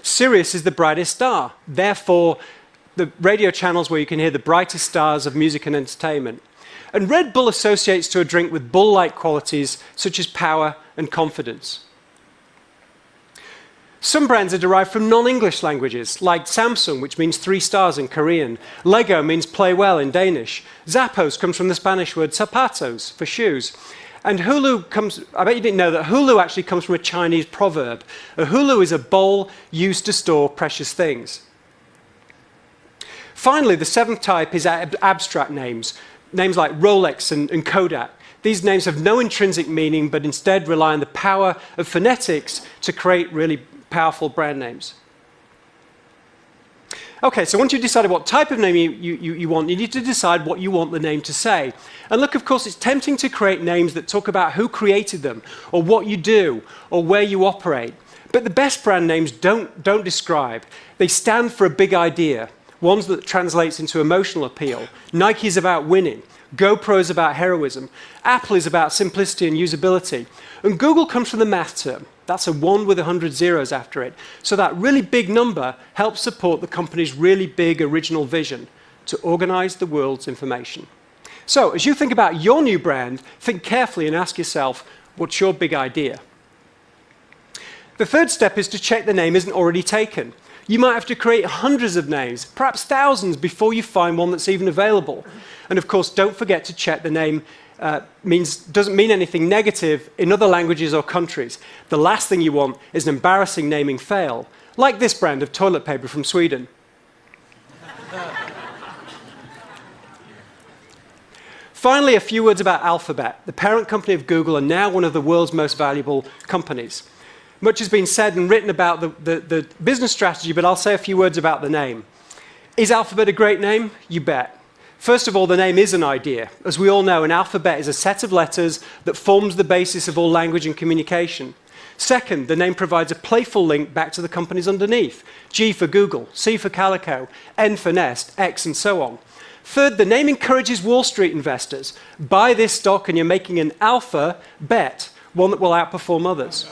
Sirius is the brightest star. Therefore, the radio channels where you can hear the brightest stars of music and entertainment. And Red Bull associates to a drink with bull-like qualities such as power and confidence. Some brands are derived from non-English languages, like Samsung, which means 3 stars in Korean. Lego means play well in Danish. Zappos comes from the Spanish word zapatos, for shoes. And hulu comes, I bet you didn't know that hulu actually comes from a Chinese proverb. A hulu is a bowl used to store precious things. Finally, the 7th type is abstract names. Names like Rolex and Kodak. These names have no intrinsic meaning, but instead rely on the power of phonetics to create really powerful brand names. Okay, so once you've decided what type of name you want, you need to decide what you want the name to say. And look, of course, it's tempting to create names that talk about who created them, or what you do, or where you operate. But the best brand names don't describe. They stand for a big idea, ones that translates into emotional appeal. Nike is about winning. GoPro is about heroism. Apple is about simplicity and usability. And Google comes from the math term. That's a 1 with 100 zeros after it. So that really big number helps support the company's really big original vision to organize the world's information. So as you think about your new brand, think carefully and ask yourself, what's your big idea? The third step is to check the name isn't already taken. You might have to create hundreds of names, perhaps thousands, before you find one that's even available. And of course, don't forget to check the name doesn't mean anything negative in other languages or countries. The last thing you want is an embarrassing naming fail, like this brand of toilet paper from Sweden. Finally, a few words about Alphabet. The parent company of Google and now one of the world's most valuable companies. Much has been said and written about the business strategy, but I'll say a few words about the name. Is Alphabet a great name? You bet. First of all, the name is an idea. As we all know, an alphabet is a set of letters that forms the basis of all language and communication. Second, the name provides a playful link back to the companies underneath. G for Google, C for Calico, N for Nest, X, and so on. Third, the name encourages Wall Street investors. Buy this stock and you're making an alpha bet, one that will outperform others.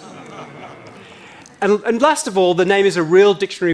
And last of all, the name is a real dictionary